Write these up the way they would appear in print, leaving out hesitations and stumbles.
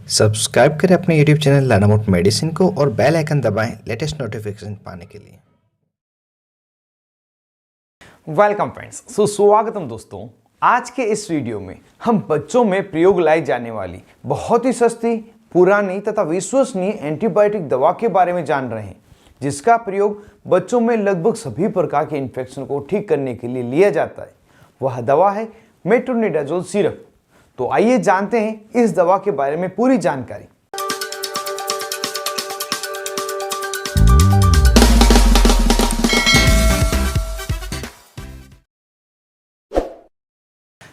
Subscribe करें अपने YouTube channel लानामोट medicine को और बेल आइकन दबाएं लेटेस्ट नोटिफिकेशन पाने के लिए। वेलकम फ्रेंड्स, सुस्वागतम दोस्तों। आज के इस वीडियो में हम बच्चों में प्रयोग लाई जाने वाली बहुत ही सस्ती, पुरानी तथा विश्वसनीय एंटीबायोटिक दवा के बारे में जान रहे हैं, जिसका प्रयोग बच्चों में लगभग सभी प्रकार के इन्फेक्शन को ठीक करने के लिए लिया जाता है। वह दवा है मेट्रोनिडाजोल सिरप। तो आइए जानते हैं इस दवा के बारे में पूरी जानकारी।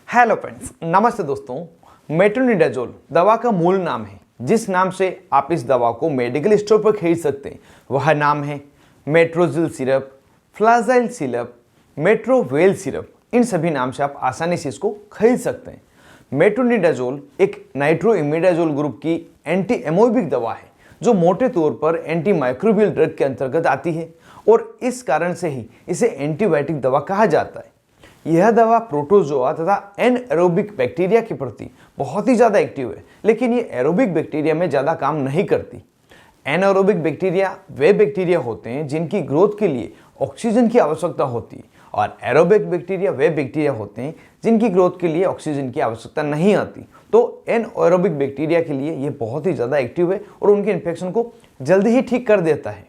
हेलो फ्रेंड्स, नमस्ते दोस्तों। मेट्रोनिडाजोल दवा का मूल नाम है, जिस नाम से आप इस दवा को मेडिकल स्टोर पर खरीद सकते हैं वह नाम है मेट्रोजिल सिरप, फ्लाजाइल सिरप, मेट्रोवेल सिरप। इन सभी नाम से आप आसानी से इसको खरीद सकते हैं। मेट्रोनिडाजोल एक नाइट्रोइमिडाजोल ग्रुप की एंटी एमोबिक दवा है, जो मोटे तौर पर एंटी माइक्रोबियल ड्रग के अंतर्गत आती है और इस कारण से ही इसे एंटीबायोटिक दवा कहा जाता है। यह दवा प्रोटोजोआ तथा एनएरोबिक बैक्टीरिया के प्रति बहुत ही ज़्यादा एक्टिव है, लेकिन ये एरोबिक बैक्टीरिया में ज़्यादा काम नहीं करती। एनएरोबिक बैक्टीरिया वे बैक्टीरिया होते हैं जिनकी ग्रोथ के लिए ऑक्सीजन की आवश्यकता होती है, और एरोबिक बैक्टीरिया वे बैक्टीरिया होते हैं जिनकी ग्रोथ के लिए ऑक्सीजन की आवश्यकता नहीं आती। तो एनएरोबिक बैक्टीरिया के लिए ये बहुत ही ज़्यादा एक्टिव है और उनके इन्फेक्शन को जल्दी ही ठीक कर देता है।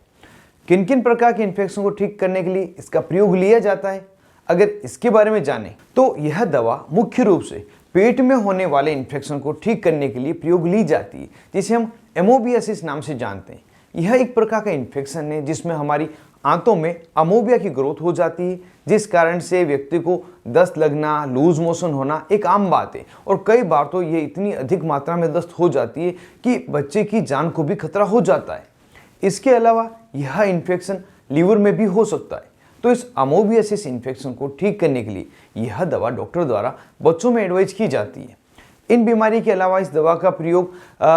किन किन प्रकार के इन्फेक्शन को ठीक करने के लिए इसका प्रयोग लिया जाता है, अगर इसके बारे में जानें तो यह दवा मुख्य रूप से पेट में होने वाले इन्फेक्शन को ठीक करने के लिए प्रयोग ली जाती है, जिसे हम एमोबियासिस नाम से जानते हैं। यह एक प्रकार का इन्फेक्शन है जिसमें हमारी आंतों में अमोबिया की ग्रोथ हो जाती है, जिस कारण से व्यक्ति को दस्त लगना, लूज मोशन होना एक आम बात है। और कई बार तो ये इतनी अधिक मात्रा में दस्त हो जाती है कि बच्चे की जान को भी खतरा हो जाता है। इसके अलावा यह इन्फेक्शन लीवर में भी हो सकता है। तो इस अमोबियासिस इन्फेक्शन को ठीक करने के लिए यह दवा डॉक्टर द्वारा बच्चों में एडवाइज की जाती है। इन बीमारी के अलावा इस दवा का प्रयोग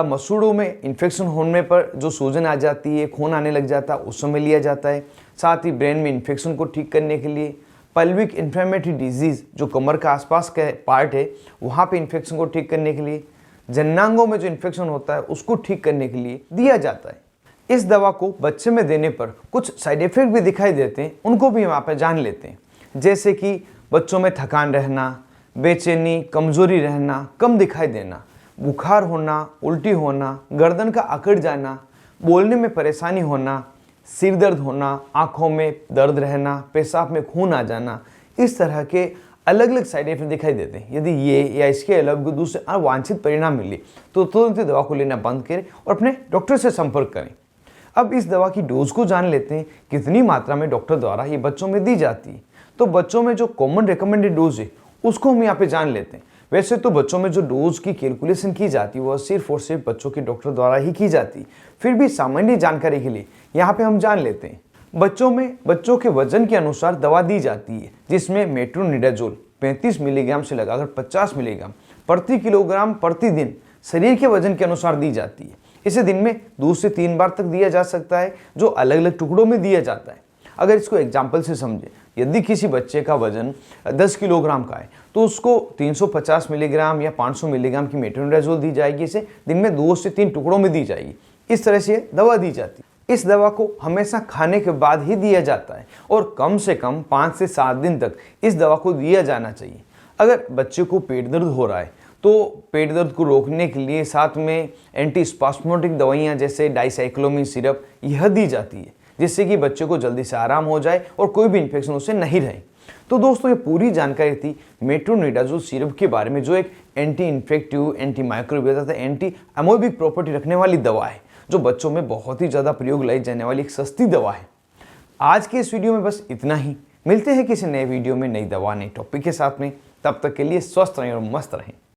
मसूड़ों में इन्फेक्शन होने पर जो सूजन आ जाती है, खून आने लग जाता है, उस समय लिया जाता है। साथ ही ब्रेन में इन्फेक्शन को ठीक करने के लिए, पल्विक इन्फ्लेमेटरी डिजीज़ जो कमर का आसपास का पार्ट है वहाँ पे इन्फेक्शन को ठीक करने के लिए, जननांगों में जो इन्फेक्शन होता है उसको ठीक करने के लिए दिया जाता है। इस दवा को बच्चे में देने पर कुछ साइड इफेक्ट भी दिखाई देते हैं, उनको भी हम यहाँ पर जान लेते हैं। जैसे कि बच्चों में थकान रहना, बेचैनी, कमजोरी रहना, कम दिखाई देना, बुखार होना, उल्टी होना, गर्दन का अकड़ जाना, बोलने में परेशानी होना, सिर दर्द होना, आँखों में दर्द रहना, पेशाब में खून आ जाना, इस तरह के अलग अलग साइड इफेक्ट दिखाई देते हैं। यदि ये या इसके अलावा दूसरे अवांछित परिणाम मिले तो तुरंत दवा को लेना बंद करें और अपने डॉक्टर से संपर्क करें। अब इस दवा की डोज को जान लेते हैं, कितनी मात्रा में डॉक्टर द्वारा ये बच्चों में दी जाती है। तो बच्चों में जो कॉमन रिकमेंडेड डोज है उसको हम यहाँ पे जान लेते हैं। वैसे तो बच्चों में जो डोज की कैलकुलेशन की जाती है वह सिर्फ और सिर्फ बच्चों के डॉक्टर द्वारा ही की जाती है। फिर भी सामान्य जानकारी के लिए यहाँ पे हम जान लेते हैं। बच्चों में बच्चों के वजन के अनुसार दवा दी जाती है, जिसमें मेट्रोनिडाजोल 35 मिलीग्राम से लगाकर 50 मिलीग्राम प्रति किलोग्राम प्रतिदिन शरीर के वजन के अनुसार दी जाती है। इसे दिन में 2 से 3 बार तक दिया जा सकता है, जो अलग अलग टुकड़ों में दिया जाता है। अगर इसको एग्जाम्पल से समझें, यदि किसी बच्चे का वजन 10 किलोग्राम का है तो उसको 350 मिलीग्राम या 500 मिलीग्राम की मेट्रोनिडाजोल दी जाएगी। इसे दिन में 2 से 3 टुकड़ों में दी जाएगी। इस तरह से दवा दी जाती है। इस दवा को हमेशा खाने के बाद ही दिया जाता है और कम से कम 5 से 7 दिन तक इस दवा को दिया जाना चाहिए। अगर बच्चे को पेट दर्द हो रहा है तो पेट दर्द को रोकने के लिए साथ में एंटी स्पास्मोटिक दवाइयाँ जैसे डाइसाइक्लोमिन सिरप यह दी जाती है, जिससे कि बच्चे को जल्दी से आराम हो जाए और कोई भी इन्फेक्शन उससे नहीं रहे। तो दोस्तों, ये पूरी जानकारी थी मेट्रोनिडाजोल सिरप के बारे में, जो एक एंटी इन्फेक्टिव, एंटी माइक्रोबियल तथा एंटी एमोबिक प्रॉपर्टी रखने वाली दवा है, जो बच्चों में बहुत ही ज़्यादा प्रयोग लाई जाने वाली एक सस्ती दवा है। आज के इस वीडियो में बस इतना ही। मिलते हैं किसी नए वीडियो में नई दवा, नई टॉपिक के साथ में। तब तक के लिए स्वस्थ रहें और मस्त रहें।